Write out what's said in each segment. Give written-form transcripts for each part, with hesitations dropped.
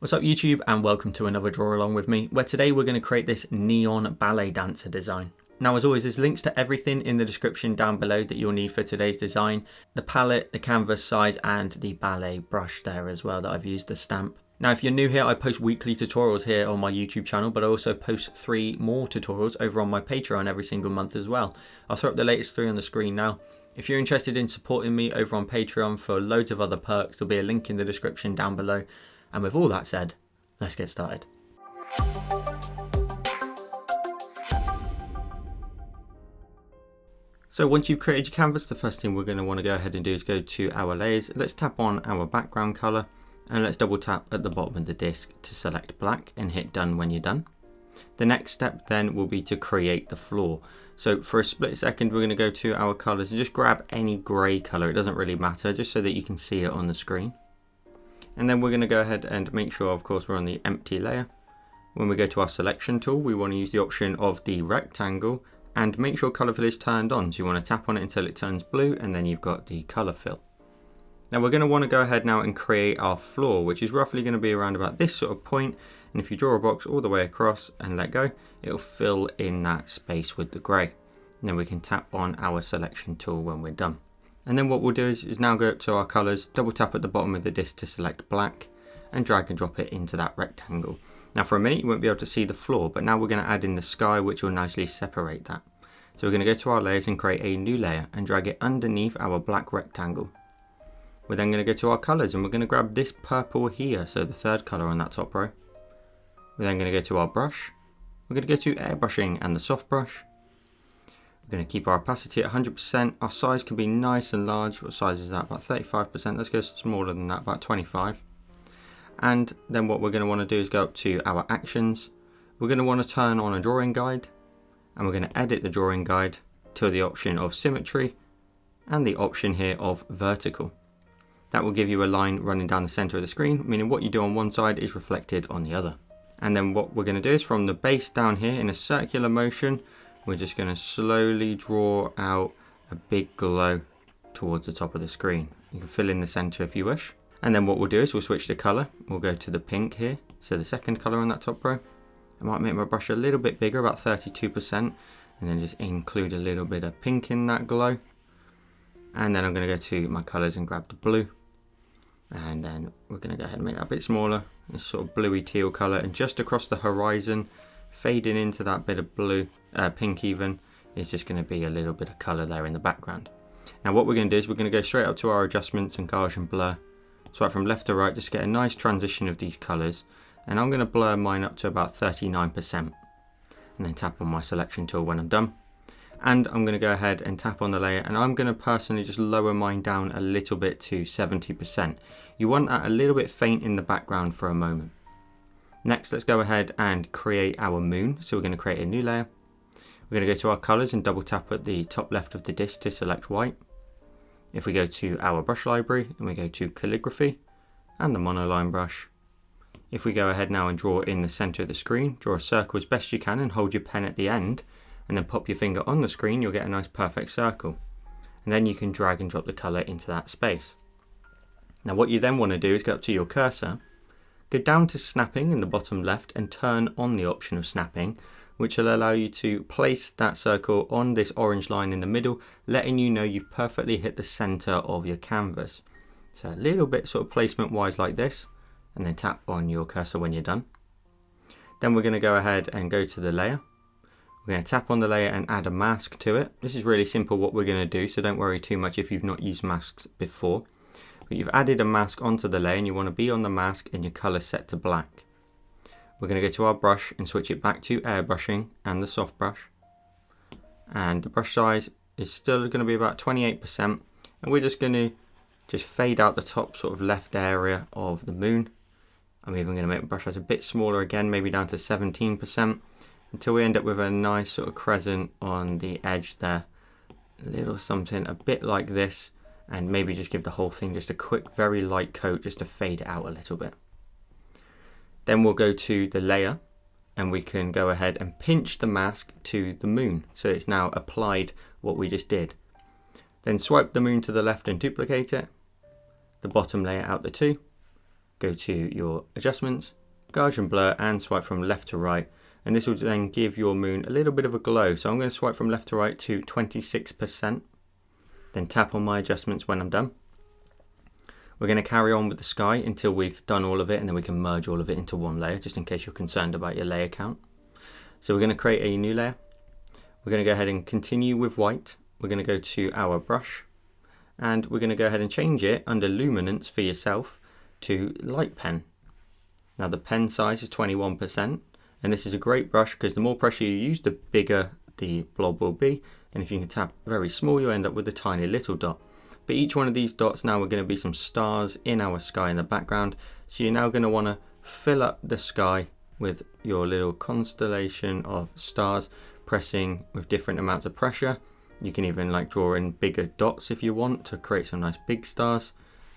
What's up YouTube, and welcome to another draw along with me, where today we're going to create this neon ballet dancer design. Now as always, there's links to everything in the description down below that you'll need for today's design. The palette, the canvas size, and the ballet brush there as well that I've used to stamp. Now if you're new here, I post weekly tutorials here on my YouTube channel, but I also post 3 more tutorials over on my Patreon every single month as well. I'll throw up the latest 3 on the screen now. If you're interested in supporting me over on Patreon for loads of other perks, there'll be a link in the description down below. And with all that said, let's get started. So once you've created your canvas, the first thing we're going to want to go ahead and do is go to our layers. Let's tap on our background color and let's double tap at the bottom of the disc to select black and hit done when you're done. The next step then will be to create the floor. So for a split second, we're going to go to our colors and just grab any gray color. It doesn't really matter, just so that you can see it on the screen. And then we're going to go ahead and make sure, of course, we're on the empty layer. When we go to our selection tool, we want to use the option of the rectangle and make sure color fill is turned on. So you want to tap on it until it turns blue, and then you've got the color fill. Now we're going to want to go ahead now and create our floor, which is roughly going to be around about this sort of point. And if you draw a box all the way across and let go, it'll fill in that space with the gray. And then we can tap on our selection tool when we're done. And then what we'll do is now go up to our colors, double tap at the bottom of the disc to select black, and drag and drop it into that rectangle. Now for a minute you won't be able to see the floor, but now we're going to add in the sky, which will nicely separate that. So we're going to go to our layers and create a new layer and drag it underneath our black rectangle. We're then going to go to our colors and we're going to grab this purple here, so the third color on that top row. We're then going to go to our brush. We're going to go to airbrushing and the soft brush. We're going to keep our opacity at 100%. Our size can be nice and large. What size is that? About 35%. Let's go smaller than that, about 25. And then what we're going to want to do is go up to our actions. We're going to want to turn on a drawing guide, and we're going to edit the drawing guide to the option of symmetry and the option here of vertical. That will give you a line running down the center of the screen, meaning what you do on one side is reflected on the other. And then what we're going to do is from the base down here in a circular motion, we're just going to slowly draw out a big glow towards the top of the screen. You can fill in the center if you wish. And then what we'll do is we'll switch the color. We'll go to the pink here. So the second color on that top row. I might make my brush a little bit bigger, about 32%. And then just include a little bit of pink in that glow. And then I'm going to go to my colors and grab the blue. And then we're going to go ahead and make that a bit smaller. This sort of bluey teal color. And just across the horizon, fading into that bit of blue, pink even, is just going to be a little bit of color there in the background. Now what we're going to do is we're going to go straight up to our adjustments and Gaussian blur. So right from left to right, just get a nice transition of these colors. And I'm going to blur mine up to about 39%. And then tap on my selection tool when I'm done. And I'm going to go ahead and tap on the layer, and I'm going to personally just lower mine down a little bit to 70%. You want that a little bit faint in the background for a moment. Next, let's go ahead and create our moon. So we're going to create a new layer. We're going to go to our colors and double tap at the top left of the disc to select white. If we go to our brush library and we go to calligraphy and the monoline brush. If we go ahead now and draw in the center of the screen, draw a circle as best you can and hold your pen at the end, and then pop your finger on the screen, you'll get a nice perfect circle. And then you can drag and drop the color into that space. Now what you then want to do is go up to your cursor, go down to snapping in the bottom left and turn on the option of snapping, which will allow you to place that circle on this orange line in the middle, letting you know you've perfectly hit the center of your canvas. So a little bit sort of placement wise like this, and then tap on your cursor when you're done. Then we're going to go ahead and go to the layer. We're going to tap on the layer and add a mask to it. This is really simple what we're going to do, so don't worry too much if you've not used masks before. But you've added a mask onto the layer and you want to be on the mask and your color set to black. We're going to go to our brush and switch it back to airbrushing and the soft brush. And the brush size is still going to be about 28%. And we're just going to fade out the top sort of left area of the moon. I'm even going to make the brush size a bit smaller again, maybe down to 17%. Until we end up with a nice sort of crescent on the edge there. A little something a bit like this, and maybe just give the whole thing just a quick, very light coat just to fade it out a little bit. Then we'll go to the layer and we can go ahead and pinch the mask to the moon. So it's now applied what we just did. Then swipe the moon to the left and duplicate it. The bottom layer out the two. go to your adjustments, Gaussian blur, and swipe from left to right. And this will then give your moon a little bit of a glow. So I'm going to swipe from left to right to 26%, then tap on my adjustments when I'm done. We're going to carry on with the sky until we've done all of it, and then we can merge all of it into one layer, just in case you're concerned about your layer count. So we're going to create a new layer. We're going to go ahead and continue with white. We're going to go to our brush, and we're going to go ahead and change it under luminance for yourself to light pen. Now the pen size is 21%, and this is a great brush because the more pressure you use, the bigger the blob will be. And if you can tap very small, you'll end up with a tiny little dot. But each one of these dots now are going to be some stars in our sky in the background. So you're now going to want to fill up the sky with your little constellation of stars, pressing with different amounts of pressure. You can even like draw in bigger dots if you want to create some nice big stars.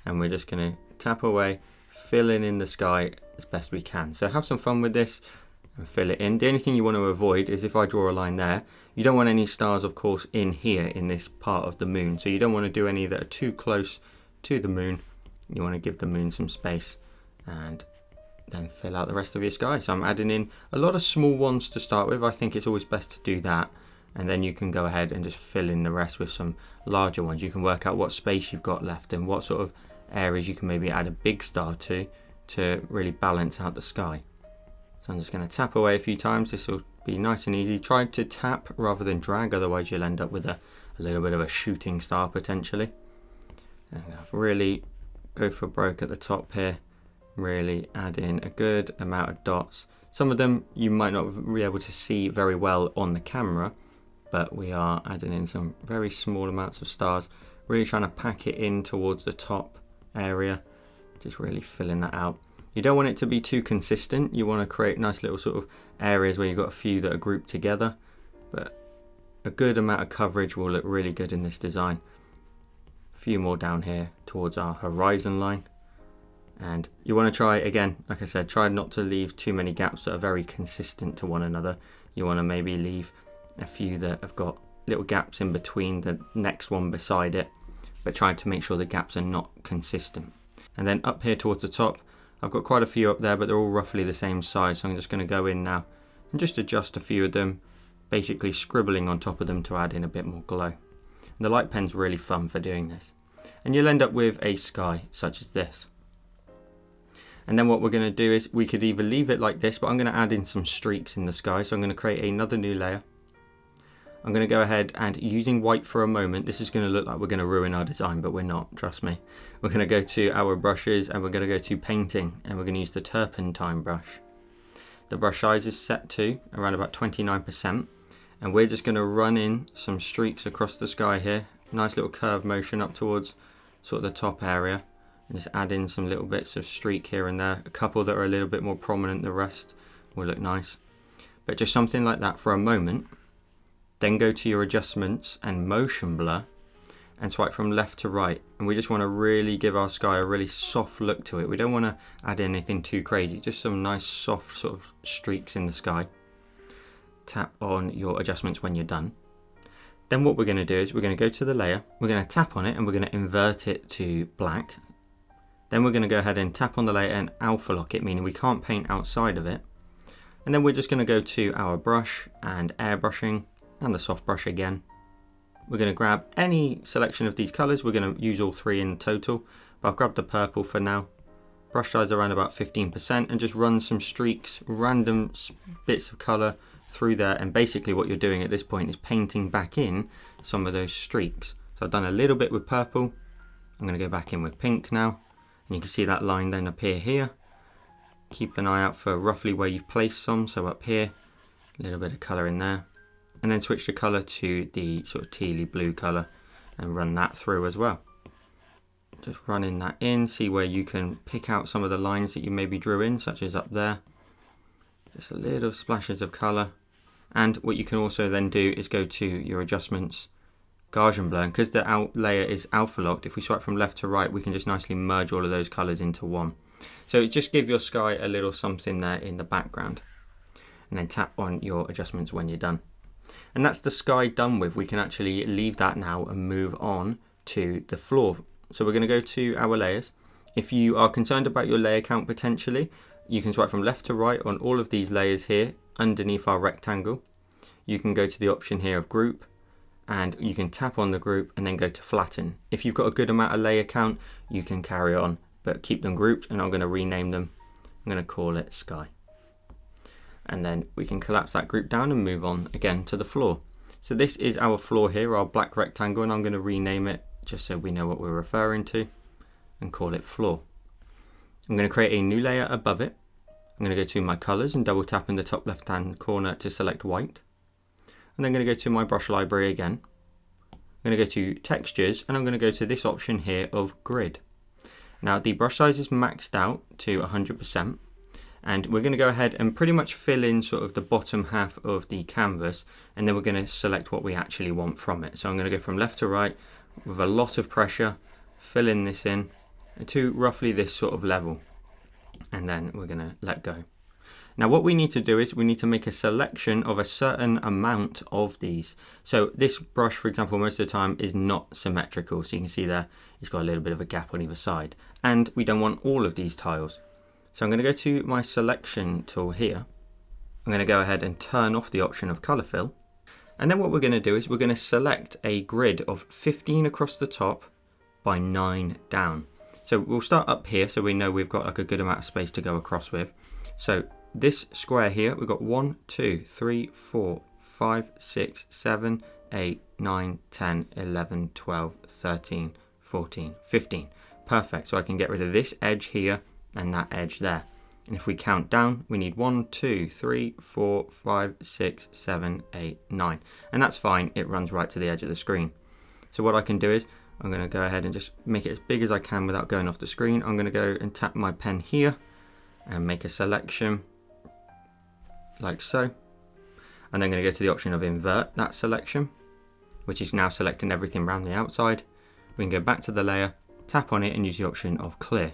And we're just going to tap away, filling in the sky as best we can. So have some fun with this and fill it in. The only thing you want to avoid is if I draw a line there, you don't want any stars, of course, in here in this part of the moon. So you don't want to do any that are too close to the moon. You want to give the moon some space and then fill out the rest of your sky. So I'm adding in a lot of small ones to start with. I think it's always best to do that. And then you can go ahead and just fill in the rest with some larger ones. You can work out what space you've got left and what sort of areas you can maybe add a big star to really balance out the sky. So I'm just going to tap away a few times. This will be nice and easy. Try to tap rather than drag, otherwise you'll end up with a little bit of a shooting star potentially. And I've really go for broke at the top here. Really add in a good amount of dots. Some of them you might not be able to see very well on the camera, but we are adding in some very small amounts of stars. Really trying to pack it in towards the top area. Just really filling that out. You don't want it to be too consistent. You want to create nice little sort of areas where you've got a few that are grouped together, but a good amount of coverage will look really good in this design. A few more down here towards our horizon line. And you want to try, again, like I said, try not to leave too many gaps that are very consistent to one another. You want to maybe leave a few that have got little gaps in between the next one beside it, but try to make sure the gaps are not consistent. And then up here towards the top, I've got quite a few up there, but they're all roughly the same size. So I'm just going to go in now and just adjust a few of them, basically scribbling on top of them to add in a bit more glow. And the light pen's really fun for doing this. And you'll end up with a sky such as this. And then what we're going to do is we could either leave it like this, but I'm going to add in some streaks in the sky. So I'm going to create another new layer. I'm going to go ahead and using white for a moment, this is going to look like we're going to ruin our design, but we're not, trust me. We're going to go to our brushes and we're going to go to painting, and we're going to use the turpentine brush. The brush size is set to around about 29%, and we're just going to run in some streaks across the sky here. Nice little curve motion up towards sort of the top area, and just add in some little bits of streak here and there. A couple that are a little bit more prominent, the rest will look nice. But just something like that for a moment. Then go to your adjustments and motion blur and swipe from left to right. And we just want to really give our sky a really soft look to it. We don't want to add anything too crazy, just some nice soft sort of streaks in the sky. Tap on your adjustments when you're done. Then what we're going to do is we're going to go to the layer, we're going to tap on it and we're going to invert it to black. Then we're going to go ahead and tap on the layer and alpha lock it, meaning we can't paint outside of it. And then we're just going to go to our brush and airbrushing. And the soft brush again. We're going to grab any selection of these colours. We're going to use all three in total, but I'll grab the purple for now. Brush size around about 15% and just run some streaks, random bits of colour through there. And basically what you're doing at this point is painting back in some of those streaks. So I've done a little bit with purple. I'm going to go back in with pink now. And you can see that line then appear here. Keep an eye out for roughly where you've placed some. So up here, a little bit of colour in there. And then switch the colour to the sort of tealy blue colour and run that through as well. Just running that in, see where you can pick out some of the lines that you maybe drew in, such as up there. Just a little splashes of colour. And what you can also then do is go to your adjustments, Gaussian blur. And because the out layer is alpha locked, if we swipe from left to right, we can just nicely merge all of those colours into one. So just give your sky a little something there in the background. And then tap on your adjustments when you're done. And that's the sky done with. We can actually leave that now and move on to the floor. So we're going to go to our layers. If you are concerned about your layer count potentially, you can swipe from left to right on all of these layers here underneath our rectangle. You can go to the option here of group, and you can tap on the group and then go to flatten. If you've got a good amount of layer count, you can carry on, but keep them grouped, and I'm going to rename them. I'm going to call it sky. And then we can collapse that group down and move on again to the floor. So this is our floor here, our black rectangle, and I'm going to rename it just so we know what we're referring to and call it floor. I'm going to create a new layer above it. I'm going to go to my colors and double tap in the top left hand corner to select white. And then I'm going to go to my brush library again. I'm going to go to textures, and I'm going to go to this option here of grid. Now the brush size is maxed out to 100%. And we're going to go ahead and pretty much fill in sort of the bottom half of the canvas, and then we're going to select what we actually want from it. So I'm going to go from left to right with a lot of pressure, fill in this in to roughly this sort of level, and then we're going to let go. Now what we need to do is we need to make a selection of a certain amount of these. So this brush, for example, most of the time is not symmetrical, so you can see there it's got a little bit of a gap on either side, and we don't want all of these tiles. So I'm going to go to my selection tool here. I'm going to go ahead and turn off the option of color fill. And then what we're going to do is we're going to select a grid of 15 across the top by 9 down. So we'll start up here so we know we've got like a good amount of space to go across with. So this square here, we've got 1, 2, 3, 4, 5, 6, 7, 8, 9, 10, 11, 12, 13, 14, 15. Perfect. So I can get rid of this edge here and that edge there. And if we count down, we need 1, 2, 3, 4, 5, 6, 7, 8, 9. And that's fine, it runs right to the edge of the screen. So what I can do is, I'm going to go ahead and just make it as big as I can without going off the screen. I'm going to go and tap my pen here and make a selection like so. And then I'm going to go to the option of invert that selection, which is now selecting everything around the outside. We can go back to the layer, tap on it and use the option of clear.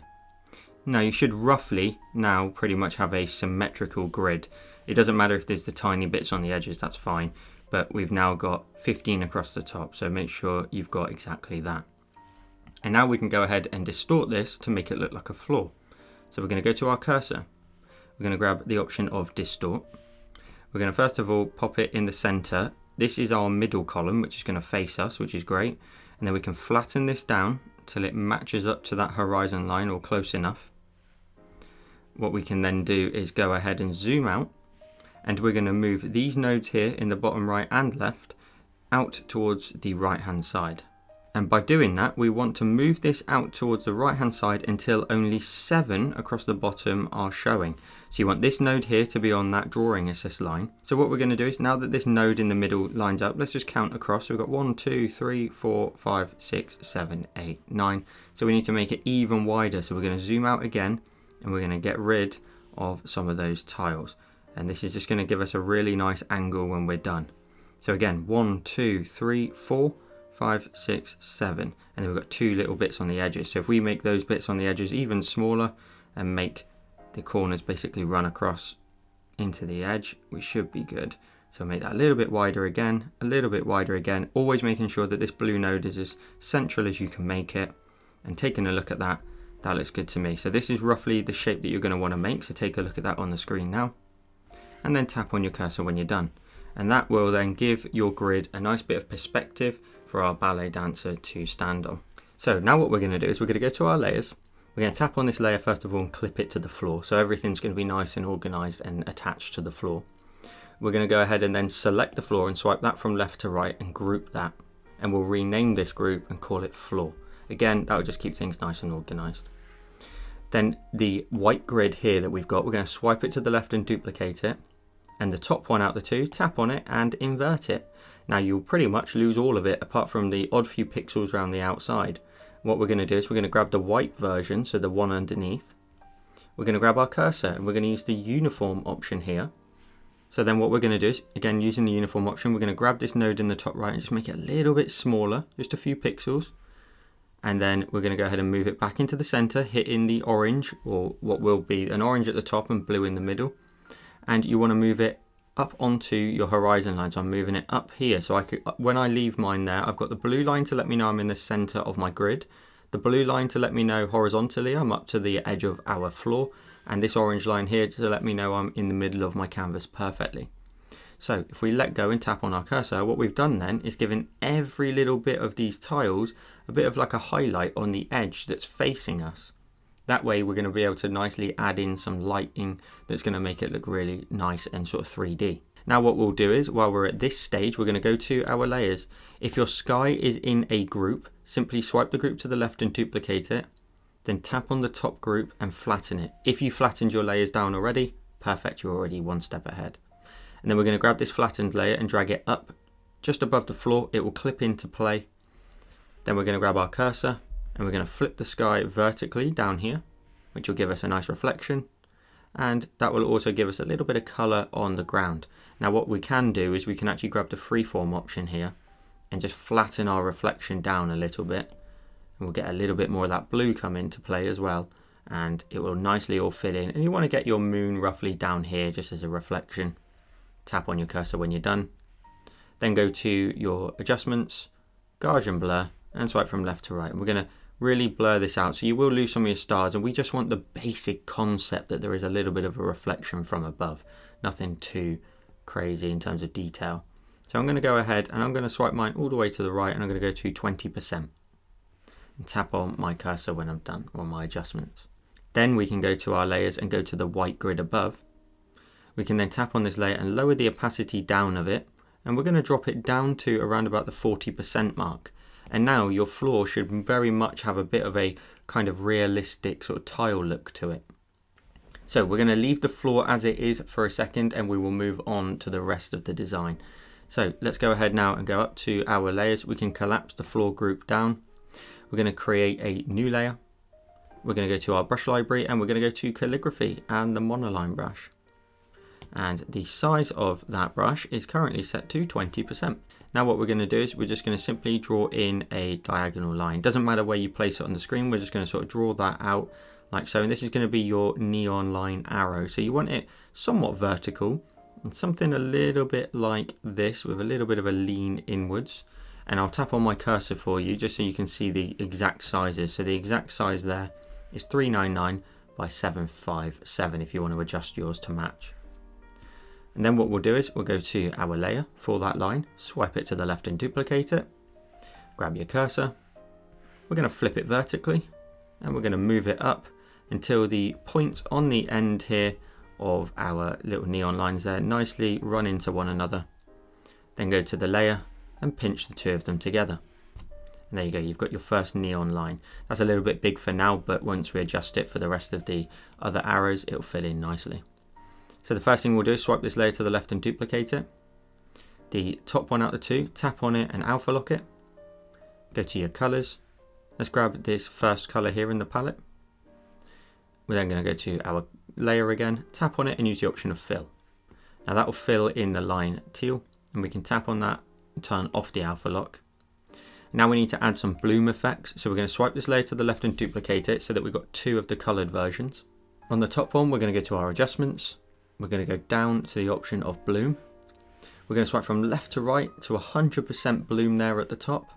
Now you should roughly now pretty much have a symmetrical grid. It doesn't matter if there's the tiny bits on the edges, that's fine. But we've now got 15 across the top, so make sure you've got exactly that. And now we can go ahead and distort this to make it look like a floor. So we're going to go to our cursor. We're going to grab the option of distort. We're going to first of all pop it in the center. This is our middle column, which is going to face us, which is great. And then we can flatten this down till it matches up to that horizon line or close enough. What we can then do is go ahead and zoom out, and we're going to move these nodes here in the bottom right and left out towards the right hand side. And by doing that, we want to move this out towards the right hand side until only 7 across the bottom are showing. So you want this node here to be on that drawing assist line. So what we're going to do is, now that this node in the middle lines up, let's just count across. So we've got 1, 2, 3, 4, 5, 6, 7, 8, 9. So we need to make it even wider. So we're going to zoom out again, and we're going to get rid of some of those tiles. And this is just going to give us a really nice angle when we're done. So again, 1, 2, 3, 4, 5, 6, 7. And then we've got 2 little bits on the edges. So if we make those bits on the edges even smaller and make the corners basically run across into the edge, we should be good. So make that a little bit wider again, a little bit wider again, always making sure that this blue node is as central as you can make it. And taking a look at that, that looks good to me. So this is roughly the shape that you're going to want to make. So take a look at that on the screen now. And then tap on your cursor when you're done. And that will then give your grid a nice bit of perspective for our ballet dancer to stand on. So now what we're going to do is we're going to go to our layers. We're going to tap on this layer first of all and clip it to the floor. So everything's going to be nice and organized and attached to the floor. We're going to go ahead and then select the floor and swipe that from left to right and group that. And we'll rename this group and call it floor. Again, that will just keep things nice and organized. Then the white grid here that we've got, we're going to swipe it to the left and duplicate it. And the top one out of the two, tap on it and invert it. Now you'll pretty much lose all of it apart from the odd few pixels around the outside. What we're going to do is we're going to grab the white version, so the one underneath. We're going to grab our cursor and we're going to use the uniform option here. So then what we're going to do is, again using the uniform option, we're going to grab this node in the top right and just make it a little bit smaller, just a few pixels. And then we're going to go ahead and move it back into the center, hitting the orange, or what will be an orange at the top and blue in the middle. And you want to move it up onto your horizon line. So I'm moving it up here. So I could, when I leave mine there, I've got the blue line to let me know I'm in the center of my grid. the blue line to let me know horizontally I'm up to the edge of our floor, and this orange line here to let me know I'm in the middle of my canvas perfectly. So if we let go and tap on our cursor, what we've done then is given every little bit of these tiles a bit of like a highlight on the edge that's facing us. That way we're going to be able to nicely add in some lighting that's going to make it look really nice and sort of 3D. Now what we'll do is, while we're at this stage, we're going to go to our layers. If your sky is in a group, simply swipe the group to the left and duplicate it. Then tap on the top group and flatten it. If you flattened your layers down already, perfect, you're already one step ahead. And then we're going to grab this flattened layer and drag it up just above the floor. It will clip into play. Then we're going to grab our cursor and we're going to flip the sky vertically down here, which will give us a nice reflection. And that will also give us a little bit of color on the ground. Now what we can do is we can actually grab the freeform option here and just flatten our reflection down a little bit. And we'll get a little bit more of that blue come into play as well. And it will nicely all fit in. And you want to get your moon roughly down here just as a reflection. Tap on your cursor when you're done. Then go to your adjustments, Gaussian blur, and swipe from left to right. And we're going to really blur this out. So you will lose some of your stars, and we just want the basic concept that there is a little bit of a reflection from above. Nothing too crazy in terms of detail. So I'm going to go ahead and I'm going to swipe mine all the way to the right, and I'm going to go to 20%. And tap on my cursor when I'm done, or my adjustments. Then we can go to our layers and go to the white grid above. We can then tap on this layer and lower the opacity down of it, and we're going to drop it down to around about the 40% mark. And now your floor should very much have a bit of a kind of realistic sort of tile look to it. So we're going to leave the floor as it is for a second, and we will move on to the rest of the design. So let's go ahead now and go up to our layers. We can collapse the floor group down. We're going to create a new layer. We're going to go to our brush library and we're going to go to calligraphy and the monoline brush. And the size of that brush is currently set to 20%. Now what we're going to do is we're just going to simply draw in a diagonal line. Doesn't matter where you place it on the screen, we're just going to sort of draw that out like so. And this is going to be your neon line arrow. So you want it somewhat vertical and something a little bit like this with a little bit of a lean inwards. And I'll tap on my cursor for you just so you can see the exact sizes. So the exact size there is 399 by 757 if you want to adjust yours to match. And then what we'll do is we'll go to our layer for that line, swipe it to the left and duplicate it, grab your cursor, we're going to flip it vertically and we're going to move it up until the points on the end here of our little neon lines there nicely run into one another. Then go to the layer and pinch the two of them together. And there you go, you've got your first neon line. That's a little bit big for now, but once we adjust it for the rest of the other arrows, it'll fit in nicely. So the first thing we'll do is swipe this layer to the left and duplicate it. The top one out of the two, tap on it and alpha lock it. Go to your colors. Let's grab this first color here in the palette. We're then going to go to our layer again, tap on it and use the option of fill. Now that will fill in the line teal, and we can tap on that and turn off the alpha lock. Now we need to add some bloom effects. So we're going to swipe this layer to the left and duplicate it so that we've got two of the colored versions. On the top one, we're going to go to our adjustments. We're going to go down to the option of bloom. We're going to swipe from left to right to 100% bloom there at the top.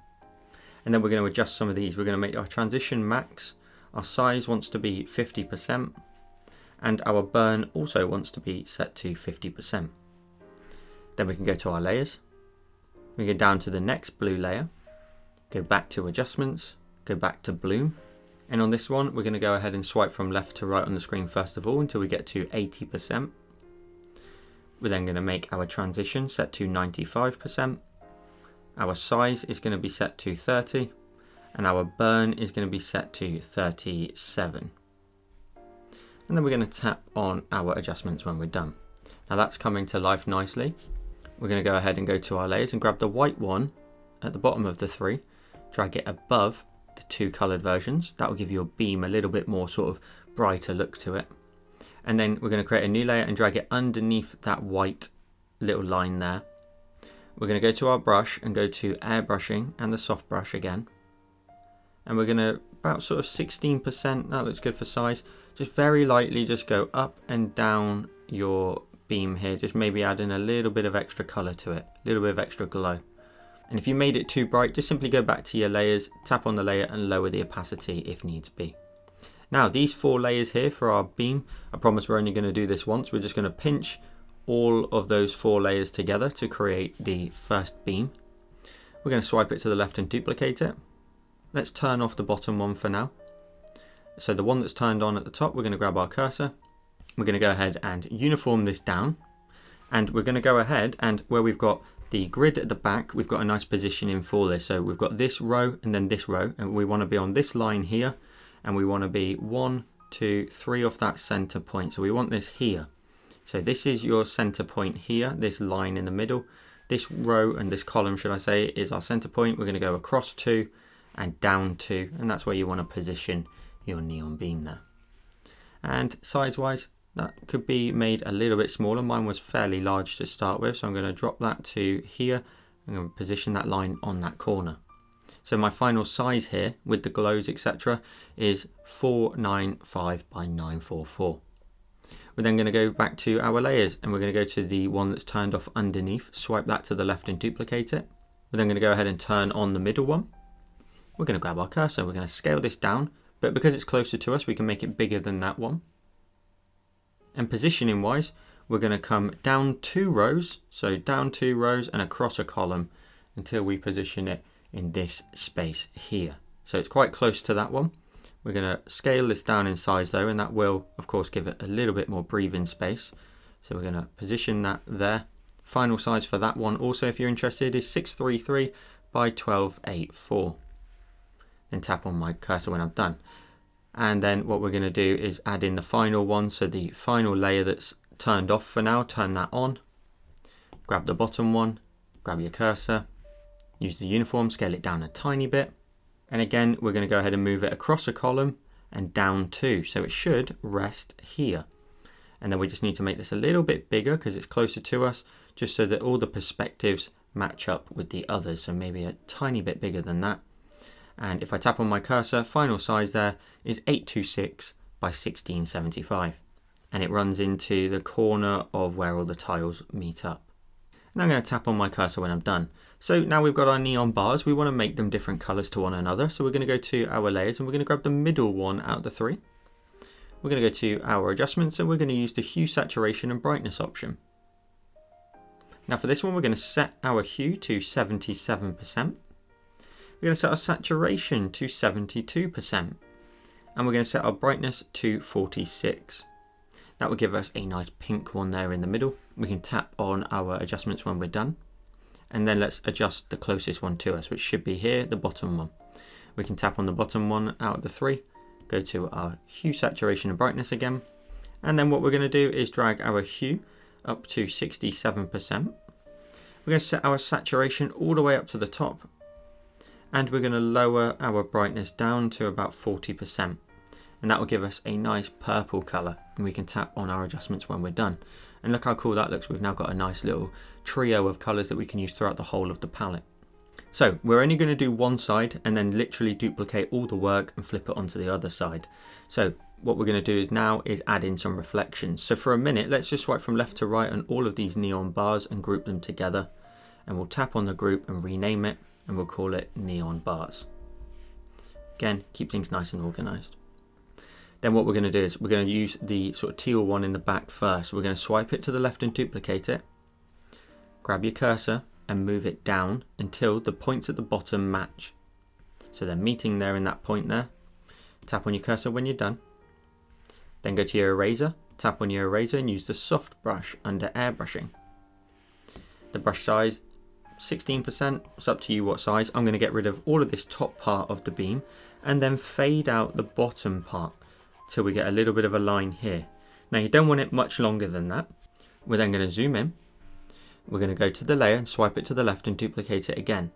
And then we're going to adjust some of these. We're going to make our transition max. Our size wants to be 50%. And our burn also wants to be set to 50%. Then we can go to our layers. We go down to the next blue layer. Go back to adjustments. Go back to bloom. And on this one, we're going to go ahead and swipe from left to right on the screen first of all until we get to 80%. We're then going to make our transition set to 95%. Our size is going to be set to 30. And our burn is going to be set to 37. And then we're going to tap on our adjustments when we're done. Now that's coming to life nicely. We're going to go ahead and go to our layers and grab the white one at the bottom of the three. Drag it above the two colored versions. That will give your beam a little bit more sort of brighter look to it. And then we're going to create a new layer and drag it underneath that white little line there. We're going to go to our brush and go to airbrushing and the soft brush again. And we're going to about sort of 16%, that looks good for size. Just very lightly just go up and down your beam here. Just maybe add in a little bit of extra color to it, a little bit of extra glow. And if you made it too bright, just simply go back to your layers, tap on the layer and lower the opacity if needs be. Now these 4 layers here for our beam, I promise we're only going to do this once. We're just going to pinch all of those 4 layers together to create the first beam. We're going to swipe it to the left and duplicate it. Let's turn off the bottom one for now. So the one that's turned on at the top, we're going to grab our cursor. We're going to go ahead and uniform this down. And we're going to go ahead and where we've got the grid at the back, we've got a nice positioning for this. So we've got this row and then this row, and we want to be on this line here, and we want to be 1, 2, 3 off that center point. So we want this here. So this is your center point here, this line in the middle. This row and this column, should I say, is our center point. We're going to go across 2 and down 2, and that's where you want to position your neon beam there. And size wise, that could be made a little bit smaller. Mine was fairly large to start with, so I'm going to drop that to here. I'm going to position that line on that corner. So my final size here with the glows, etc., is 495 by 944. We're then going to go back to our layers, and we're going to go to the one that's turned off underneath, swipe that to the left and duplicate it. We're then going to go ahead and turn on the middle one. We're going to grab our cursor, we're going to scale this down, but because it's closer to us, we can make it bigger than that one. And positioning wise, we're going to come down 2 rows, so down 2 rows and across a column until we position it in this space here. So it's quite close to that one. We're going to scale this down in size though, and that will of course give it a little bit more breathing space. So we're going to position that there. Final size for that one also, if you're interested, is 633 by 1284. Then tap on my cursor when I'm done. And then what we're going to do is add in the final one. So the final layer that's turned off for now, turn that on. Grab the bottom one, grab your cursor, use the uniform, scale it down a tiny bit. And again, we're going to go ahead and move it across a column and down 2. So it should rest here. And then we just need to make this a little bit bigger because it's closer to us, just so that all the perspectives match up with the others. So maybe a tiny bit bigger than that. And if I tap on my cursor, final size there is 826 by 1675. And it runs into the corner of where all the tiles meet up. And I'm going to tap on my cursor when I'm done. So now we've got our neon bars. We want to make them different colors to one another. So we're going to go to our layers and we're going to grab the middle one out of the 3. We're going to go to our adjustments and we're going to use the hue, saturation and brightness option. Now for this one, we're going to set our hue to 77%. We're going to set our saturation to 72%. And we're going to set our brightness to 46. That will give us a nice pink one there in the middle. We can tap on our adjustments when we're done. And then let's adjust the closest one to us, which should be here, the bottom one. We can tap on the bottom one out of the 3. Go to our hue, saturation and brightness again. And then what we're going to do is drag our hue up to 67%. We're going to set our saturation all the way up to the top. And we're going to lower our brightness down to about 40%. And that will give us a nice purple color. And we can tap on our adjustments when we're done. And look how cool that looks. We've now got a nice little trio of colors that we can use throughout the whole of the palette. So we're only going to do one side and then literally duplicate all the work and flip it onto the other side. So what we're going to do now is add in some reflections. So for a minute, let's just swipe from left to right on all of these neon bars and group them together. And we'll tap on the group and rename it, and we'll call it neon bars. Again, keep things nice and organized. Then what we're going to do is we're going to use the sort of teal one in the back first. We're going to swipe it to the left and duplicate it. Grab your cursor and move it down until the points at the bottom match. So they're meeting there in that point there. Tap on your cursor when you're done. Then go to your eraser, tap on your eraser and use the soft brush under airbrushing. The brush size, 16%, it's up to you what size. I'm going to get rid of all of this top part of the beam and then fade out the bottom part till we get a little bit of a line here. Now you don't want it much longer than that. We're then going to zoom in. We're going to go to the layer and swipe it to the left and duplicate it again.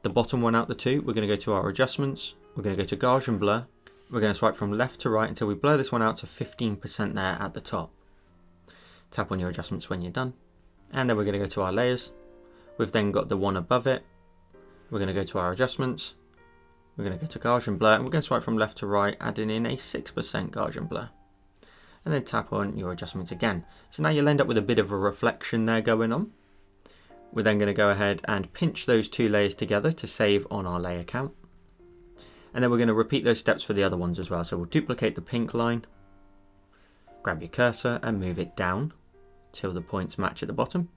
The bottom one out the 2, we're going to go to our adjustments. We're going to go to Gaussian blur. We're going to swipe from left to right until we blur this one out to 15% there at the top. Tap on your adjustments when you're done. And then we're going to go to our layers. We've then got the one above it. We're going to go to our adjustments. We're going to go to Gaussian blur and we're going to swipe from left to right, adding in a 6% Gaussian blur. And then tap on your adjustments again. So now you'll end up with a bit of a reflection there going on. We're then going to go ahead and pinch those two layers together to save on our layer count. And then we're going to repeat those steps for the other ones as well. So we'll duplicate the pink line, grab your cursor and move it down till the points match at the bottom.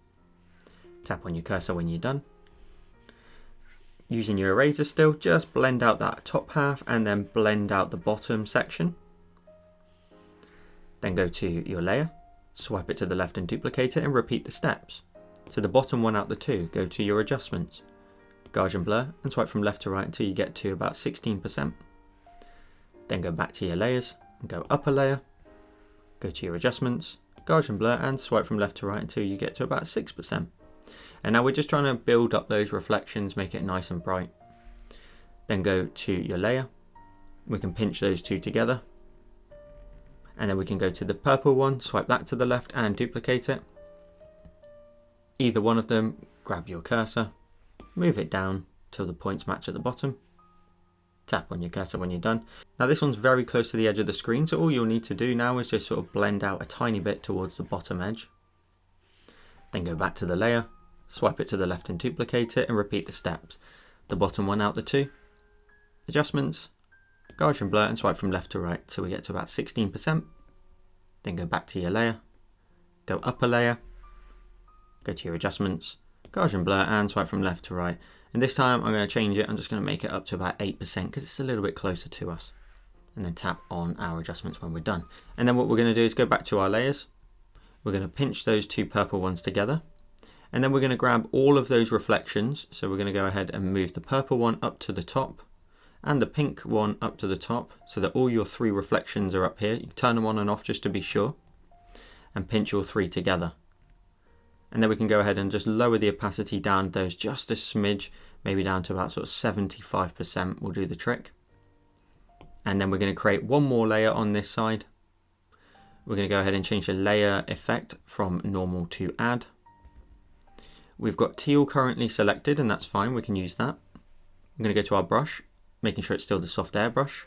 Tap on your cursor when you're done. Using your eraser still, just blend out that top half and then blend out the bottom section. Then go to your layer, swipe it to the left and duplicate it and repeat the steps. So the bottom one out the two, go to your adjustments, Gaussian blur and swipe from left to right until you get to about 16%. Then go back to your layers and go upper layer, go to your adjustments, Gaussian blur and swipe from left to right until you get to about 6%. And now we're just trying to build up those reflections, make it nice and bright. Then go to your layer. We can pinch those two together. And then we can go to the purple one, swipe that to the left and duplicate it. Either one of them, grab your cursor, move it down till the points match at the bottom. Tap on your cursor when you're done. Now this one's very close to the edge of the screen, so all you'll need to do now is just sort of blend out a tiny bit towards the bottom edge. Then go back to the layer, swipe it to the left and duplicate it and repeat the steps. The bottom one out the two, adjustments, Gaussian blur and swipe from left to right till we get to about 16%. Then go back to your layer, go upper layer, go to your adjustments, Gaussian blur and swipe from left to right. And this time I'm going to change it, I'm just going to make it up to about 8% because it's a little bit closer to us. And then tap on our adjustments when we're done. And then what we're going to do is go back to our layers. We're going to pinch those two purple ones together. And then we're going to grab all of those reflections. So we're going to go ahead and move the purple one up to the top and the pink one up to the top so that all your three reflections are up here. You can turn them on and off just to be sure and pinch all three together. And then we can go ahead and just lower the opacity down those just a smidge, maybe down to about sort of 75% will do the trick. And then we're going to create one more layer on this side. We're going to go ahead and change the layer effect from normal to add. We've got teal currently selected and that's fine, we can use that. I'm going to go to our brush, making sure it's still the soft air brush.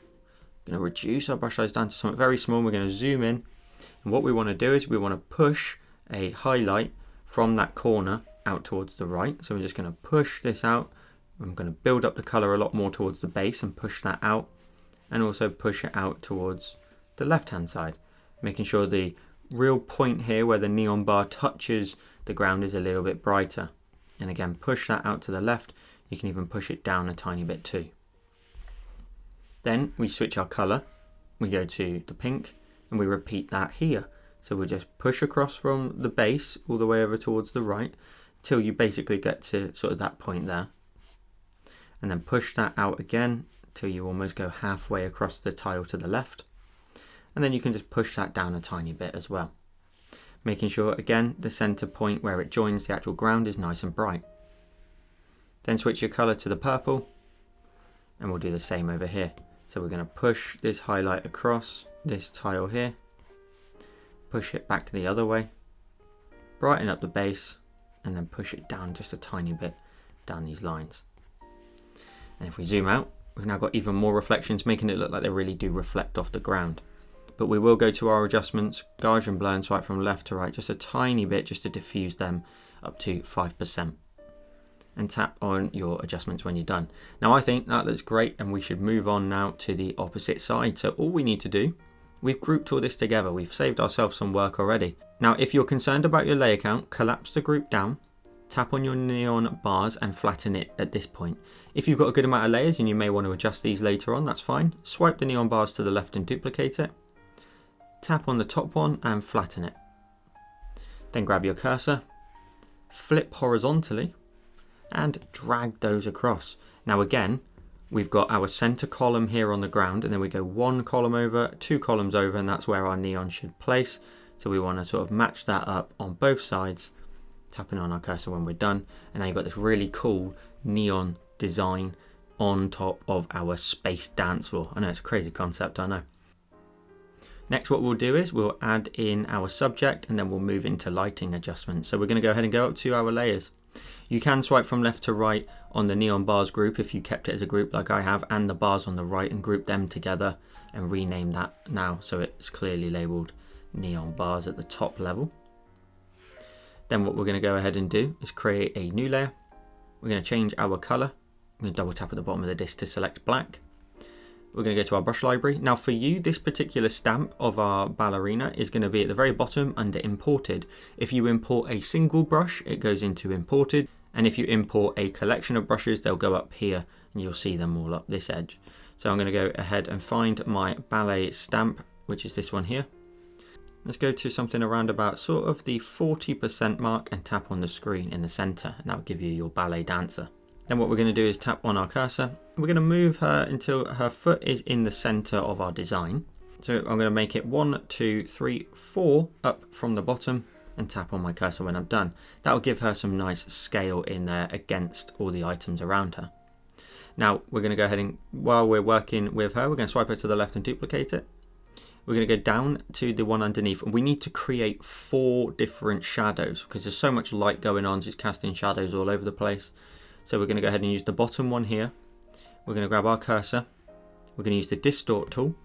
I'm going to reduce our brush size down to something very small. We're going to zoom in. And what we want to do is we want to push a highlight from that corner out towards the right. So we're just going to push this out. I'm going to build up the color a lot more towards the base and push that out. And also push it out towards the left hand side. Making sure the real point here where the neon bar touches the ground is a little bit brighter. And again, push that out to the left. You can even push it down a tiny bit too. Then we switch our color. We go to the pink and we repeat that here. So we'll just push across from the base all the way over towards the right till you basically get to sort of that point there. And then push that out again till you almost go halfway across the tile to the left. And then you can just push that down a tiny bit as well. Making sure again the center point where it joins the actual ground is nice and bright. Then switch your color to the purple and we'll do the same over here. So we're going to push this highlight across this tile here, push it back the other way, brighten up the base and then push it down just a tiny bit down these lines. And if we zoom out, we've now got even more reflections, making it look like they really do reflect off the ground. But we will go to our adjustments, Gaussian blur and swipe from left to right just a tiny bit just to diffuse them up to 5%. And tap on your adjustments when you're done. Now I think that looks great and we should move on now to the opposite side. So all we need to do, we've grouped all this together, we've saved ourselves some work already. Now if you're concerned about your layer count, collapse the group down, tap on your neon bars and flatten it at this point. If you've got a good amount of layers and you may want to adjust these later on, that's fine. Swipe the neon bars to the left and duplicate it. Tap on the top one and flatten it. Then grab your cursor, flip horizontally and drag those across. Now again, we've got our center column here on the ground and then we go one column over, two columns over, and that's where our neon should place. So we want to sort of match that up on both sides, tapping on our cursor when we're done. And now you've got this really cool neon design on top of our space dance floor. I know it's a crazy concept, I know. Next what we'll do is we'll add in our subject and then we'll move into lighting adjustments. So we're going to go ahead and go up to our layers. You can swipe from left to right on the neon bars group if you kept it as a group like I have, and the bars on the right, and group them together and rename that now so it's clearly labeled neon bars at the top level. Then what we're going to go ahead and do is create a new layer. We're going to change our color. I'm going to double tap at the bottom of the disc to select black. We're going to go to our brush library. Now for you, this particular stamp of our ballerina is going to be at the very bottom under imported. If you import a single brush, it goes into imported. And if you import a collection of brushes, they'll go up here and you'll see them all up this edge. So I'm going to go ahead and find my ballet stamp, which is this one here. Let's go to something around about sort of the 40% mark and tap on the screen in the center, and that will give you your ballet dancer. Then what we're going to do is tap on our cursor. We're going to move her until her foot is in the center of our design. So I'm going to make it 1, 2, 3, 4 up from the bottom and tap on my cursor when I'm done. That will give her some nice scale in there against all the items around her. Now we're going to go ahead and, while we're working with her, we're going to swipe it to the left and duplicate it. We're going to go down to the one underneath, and we need to create 4 different shadows because there's so much light going on, so it's casting shadows all over the place. So we're going to go ahead and use the bottom one here. We're going to grab our cursor. We're going to use the distort tool.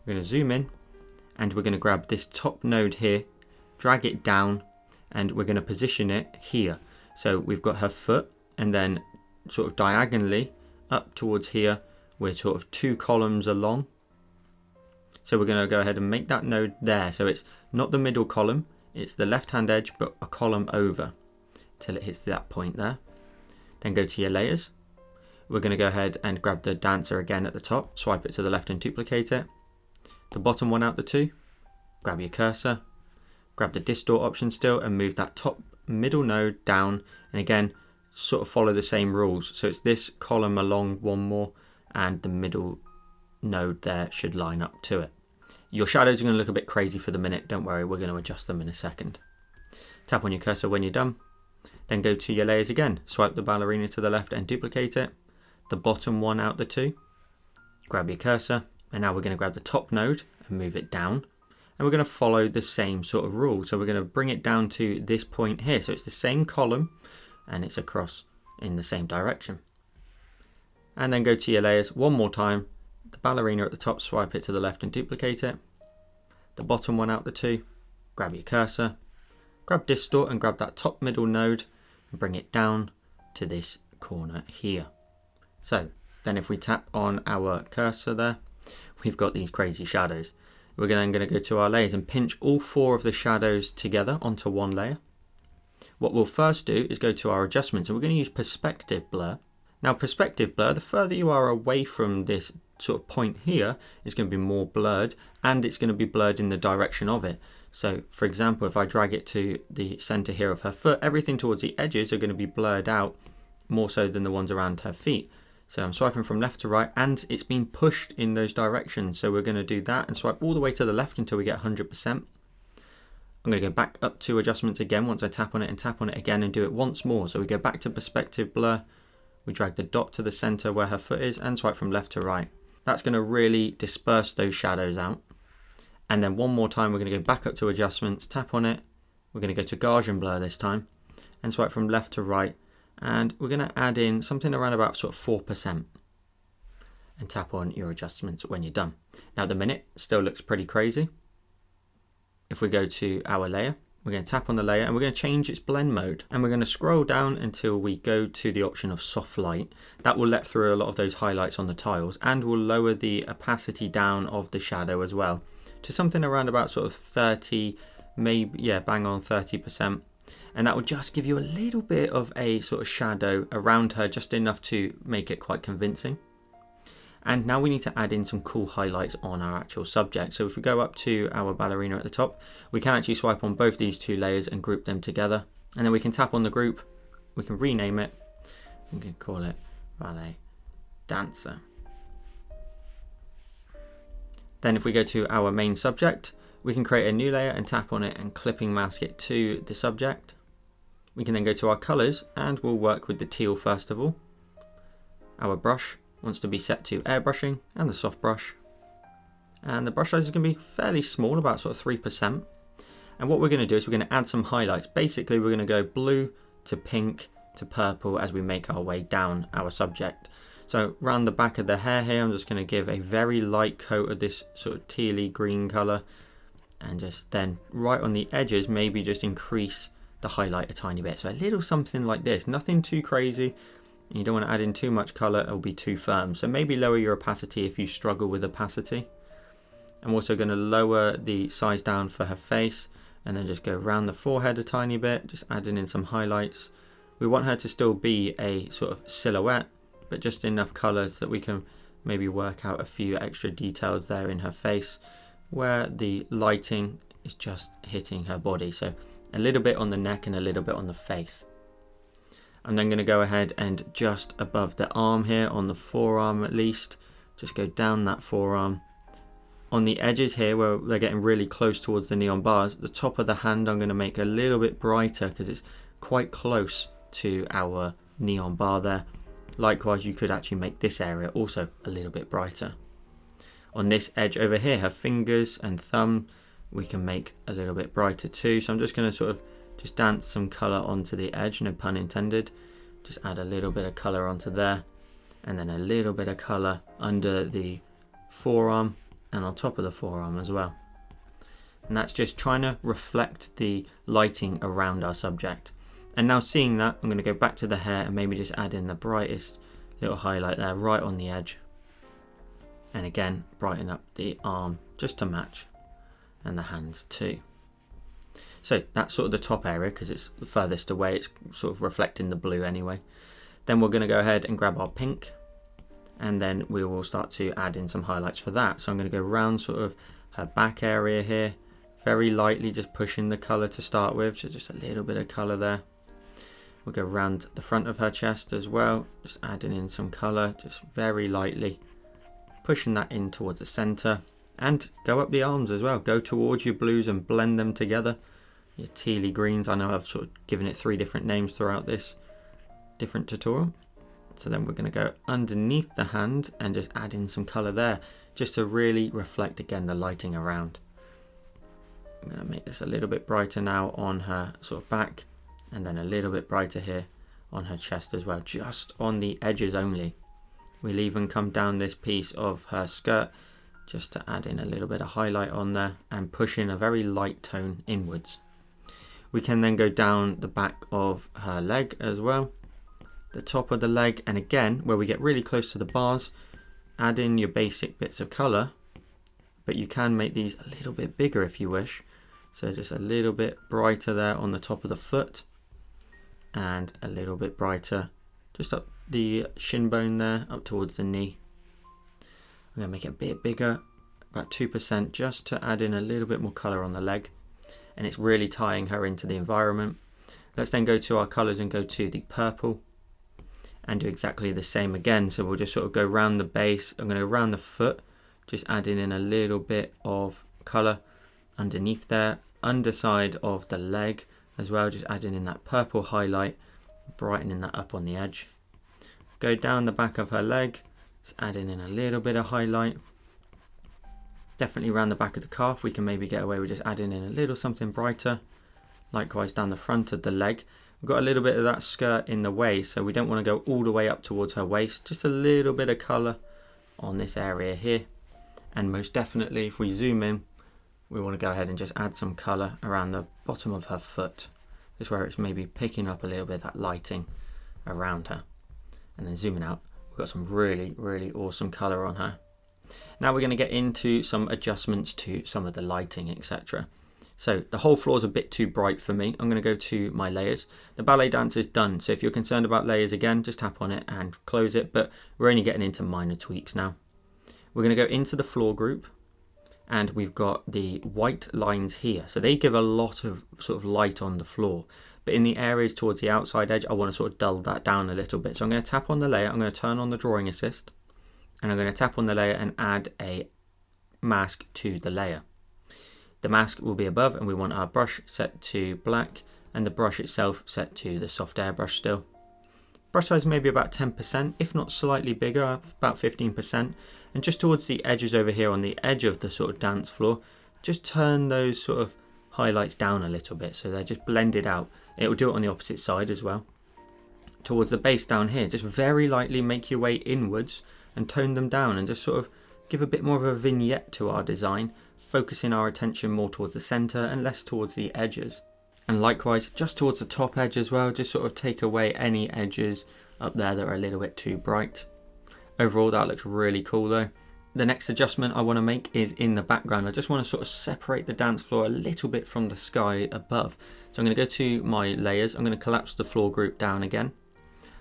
We're going to zoom in, and we're going to grab this top node here, drag it down, and we're going to position it here. So we've got her foot, and then sort of diagonally up towards here, we're sort of 2 columns along. So we're going to go ahead and make that node there. So it's not the middle column, it's the left hand edge, but a column over till it hits that point there. Then go to your layers. We're going to go ahead and grab the dancer again at the top, swipe it to the left and duplicate it. The bottom one out the 2, grab your cursor, grab the distort option still and move that top middle node down, and again sort of follow the same rules. So it's this column along one more, and the middle node there should line up to it. Your shadows are going to look a bit crazy for the minute, don't worry, we're going to adjust them in a second. Tap on your cursor when you're done, then go to your layers again, swipe the ballerina to the left and duplicate it. The bottom one out the 2, grab your cursor, and now we're going to grab the top node and move it down, and we're going to follow the same sort of rule. So we're going to bring it down to this point here, so it's the same column and it's across in the same direction. And then go to your layers one more time, the ballerina at the top, swipe it to the left and duplicate it. The bottom one out the 2, grab your cursor, grab distort and grab that top middle node and bring it down to this corner here. So then if we tap on our cursor there, we've got these crazy shadows. We're then going to go to our layers and pinch all 4 of the shadows together onto one layer. What we'll first do is go to our adjustments, and we're going to use perspective blur. Now perspective blur, the further you are away from this sort of point here, it's going to be more blurred, and it's going to be blurred in the direction of it. So for example, if I drag it to the center here of her foot, everything towards the edges are going to be blurred out more so than the ones around her feet. So I'm swiping from left to right, and it's being pushed in those directions. So we're going to do that and swipe all the way to the left until we get 100%. I'm going to go back up to adjustments again once I tap on it, and tap on it again and do it once more. So we go back to perspective blur, we drag the dot to the center where her foot is and swipe from left to right. That's going to really disperse those shadows out. And then one more time, we're going to go back up to adjustments, tap on it. We're going to go to Gaussian blur this time and swipe from left to right. And we're going to add in something around about sort of 4% and tap on your adjustments when you're done. Now the minute still looks pretty crazy. If we go to our layer, we're going to tap on the layer and we're going to change its blend mode, and we're going to scroll down until we go to the option of soft light. That will let through a lot of those highlights on the tiles and will lower the opacity down of the shadow as well to something around about sort of 30, maybe, yeah, bang on 30. And that will just give you a little bit of a sort of shadow around her, just enough to make it quite convincing. And now we need to add in some cool highlights on our actual subject. So if we go up to our ballerina at the top, we can actually swipe on both these 2 layers and group them together. And then we can tap on the group, we can rename it, we can call it Ballet Dancer. Then if we go to our main subject, we can create a new layer and tap on it and clipping mask it to the subject. We can then go to our colors, and we'll work with the teal first of all. Our brush wants to be set to airbrushing and the soft brush. And the brush size is going to be fairly small, about sort of 3%. And what we're going to do is we're going to add some highlights. Basically, we're going to go blue to pink to purple as we make our way down our subject. So around the back of the hair here, I'm just going to give a very light coat of this sort of tealy green color. And just then right on the edges, maybe just increase the highlight a tiny bit. So a little something like this, nothing too crazy. You don't want to add in too much colour, it'll be too firm. So maybe lower your opacity if you struggle with opacity. I'm also going to lower the size down for her face and then just go around the forehead a tiny bit, just adding in some highlights. We want her to still be a sort of silhouette, but just enough colour so that we can maybe work out a few extra details there in her face where the lighting is just hitting her body. So a little bit on the neck and a little bit on the face. I'm then going to go ahead and just above the arm here, on the forearm at least, just go down that forearm. On the edges here where they're getting really close towards the neon bars, the top of the hand I'm going to make a little bit brighter because it's quite close to our neon bar there. Likewise, you could actually make this area also a little bit brighter. On this edge over here, her fingers and thumb, we can make a little bit brighter too. So I'm just going to sort of just dance some colour onto the edge, no pun intended. Just add a little bit of colour onto there, and then a little bit of colour under the forearm and on top of the forearm as well. And that's just trying to reflect the lighting around our subject. And now seeing that, I'm going to go back to the hair and maybe just add in the brightest little highlight there right on the edge. And again, brighten up the arm just to match, and the hands too. So that's sort of the top area because it's the furthest away, it's sort of reflecting the blue anyway. Then we're going to go ahead and grab our pink, and then we will start to add in some highlights for that. So I'm going to go around sort of her back area here, very lightly just pushing the colour to start with, so just a little bit of colour there. We'll go around the front of her chest as well, just adding in some colour, just very lightly, pushing that in towards the centre, and go up the arms as well. Go towards your blues and blend them together. Your tealy greens, I know I've sort of given it 3 different names throughout this different tutorial. So then we're going to go underneath the hand and just add in some colour there, just to really reflect again the lighting around. I'm going to make this a little bit brighter now on her sort of back, and then a little bit brighter here on her chest as well, just on the edges only. We'll even come down this piece of her skirt just to add in a little bit of highlight on there and push in a very light tone inwards. We can then go down the back of her leg as well, the top of the leg, and again where we get really close to the bars, add in your basic bits of colour, but you can make these a little bit bigger if you wish. So just a little bit brighter there on the top of the foot, and a little bit brighter just up the shin bone there, up towards the knee. I'm going to make it a bit bigger, about 2%, just to add in a little bit more colour on the leg, and it's really tying her into the environment. Let's then go to our colours and go to the purple and do exactly the same again. So we'll just sort of go around the base. I'm going to go around the foot, just adding in a little bit of colour underneath there, underside of the leg as well, just adding in that purple highlight, brightening that up on the edge. Go down the back of her leg, just adding in a little bit of highlight. Definitely around the back of the calf, we can maybe get away with just adding in a little something brighter. Likewise down the front of the leg. We've got a little bit of that skirt in the way, so we don't want to go all the way up towards her waist. Just a little bit of colour on this area here. And most definitely, if we zoom in, we want to go ahead and just add some colour around the bottom of her foot. Just where it's maybe picking up a little bit of that lighting around her. And then zooming out, we've got some really, really awesome colour on her. Now we're going to get into some adjustments to some of the lighting, etc. So the whole floor is a bit too bright for me. I'm going to go to my layers. The ballet dance is done, so if you're concerned about layers again, just tap on it and close it, but we're only getting into minor tweaks now. We're going to go into the floor group, and we've got the white lines here. So they give a lot of sort of light on the floor, but in the areas towards the outside edge, I want to sort of dull that down a little bit. So I'm going to tap on the layer, I'm going to turn on the drawing assist, and I'm going to tap on the layer and add a mask to the layer. The mask will be above, and we want our brush set to black and the brush itself set to the soft airbrush still. Brush size maybe about 10%, if not slightly bigger, about 15%. And just towards the edges over here on the edge of the sort of dance floor, just turn those sort of highlights down a little bit so they're just blended out. It will do it on the opposite side as well. Towards the base down here, just very lightly make your way inwards and tone them down and just sort of give a bit more of a vignette to our design, focusing our attention more towards the center and less towards the edges. And likewise, just towards the top edge as well, just sort of take away any edges up there that are a little bit too bright. Overall, that looks really cool though. The next adjustment I want to make is in the background. I just want to sort of separate the dance floor a little bit from the sky above. So I'm going to go to my layers. I'm going to collapse the floor group down again.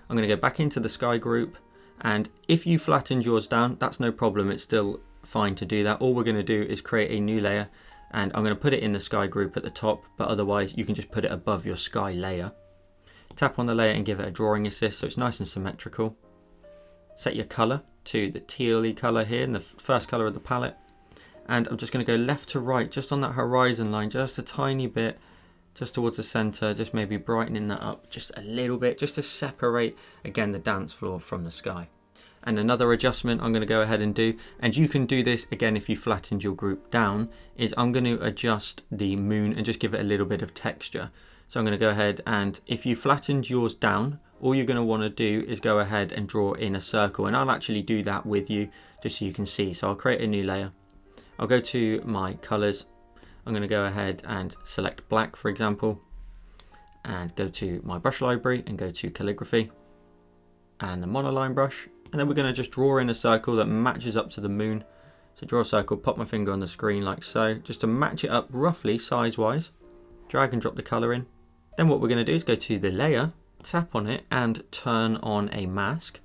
I'm going to go back into the sky group. And if you flattened yours down, that's no problem. It's still fine to do that. All we're going to do is create a new layer. And I'm going to put it in the sky group at the top, but otherwise you can just put it above your sky layer. Tap on the layer and give it a drawing assist so it's nice and symmetrical. Set your color to the tealy color here in the first color of the palette. And I'm just going to go left to right, just on that horizon line, just a tiny bit, just towards the center, just maybe brightening that up just a little bit, just to separate again the dance floor from the sky. And another adjustment I'm going to go ahead and do, and you can do this again if you flattened your group down, is I'm going to adjust the moon and just give it a little bit of texture. So I'm going to go ahead, and if you flattened yours down, all you're going to want to do is go ahead and draw in a circle, and I'll actually do that with you just so you can see. So I'll create a new layer. I'll go to my colors. I'm going to go ahead and select black, for example, and go to my brush library and go to calligraphy and the monoline brush. And then we're going to just draw in a circle that matches up to the moon. So draw a circle, pop my finger on the screen like so, just to match it up roughly size-wise. Drag and drop the color in. Then what we're going to do is go to the layer, tap on it and turn on a mask.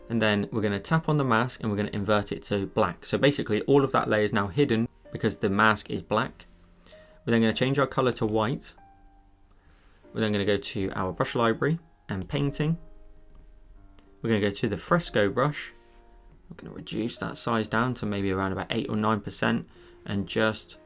And then we're going to tap on the mask and we're going to invert it to black. So basically all of that layer is now hidden because the mask is black. We're then going to change our color to white. We're then going to go to our brush library and painting. We're going to go to the fresco brush. I'm going to reduce that size down to maybe around about 8 or 9% and just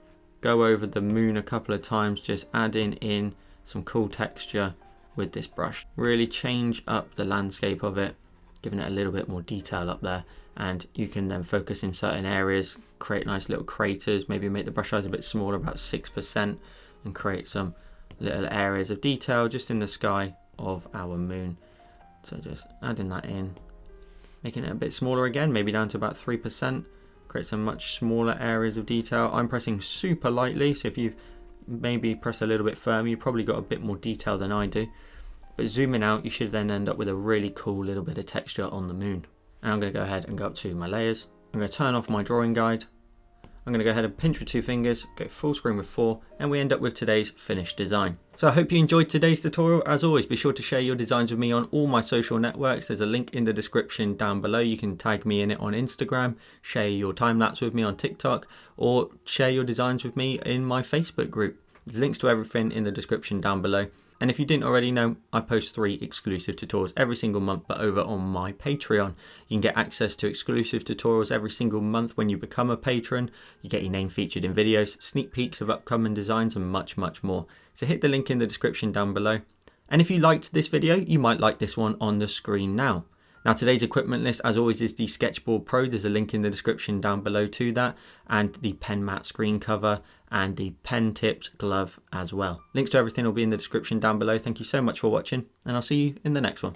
go over the moon a couple of times, just adding in some cool texture with this brush. Really change up the landscape of it, giving it a little bit more detail up there, and you can then focus in certain areas, create nice little craters, maybe make the brush size a bit smaller, about 6%, and create some little areas of detail just in the sky of our moon. So just adding that in, making it a bit smaller again, maybe down to about 3%, create some much smaller areas of detail. I'm pressing super lightly, so if you've maybe pressed a little bit firmer, you've probably got a bit more detail than I do. But zooming out, you should then end up with a really cool little bit of texture on the moon. And I'm going to go ahead and go up to my layers. I'm going to turn off my drawing guide. I'm going to go ahead and pinch with 2 fingers, go full screen with 4, and we end up with today's finished design. So I hope you enjoyed today's tutorial. As always, be sure to share your designs with me on all my social networks. There's a link in the description down below. You can tag me in it on Instagram, share your time lapse with me on TikTok, or share your designs with me in my Facebook group. There's links to everything in the description down below. And if you didn't already know, I post 3 exclusive tutorials every single month, but over on my Patreon. You can get access to exclusive tutorials every single month when you become a patron. You get your name featured in videos, sneak peeks of upcoming designs, and much, much more. So hit the link in the description down below. And if you liked this video, you might like this one on the screen now. Now today's equipment list, as always, is the Sketchboard Pro. There's a link in the description down below to that, and the pen mat screen cover and the pen tips glove as well. Links to everything will be in the description down below. Thank you so much for watching, and I'll see you in the next one.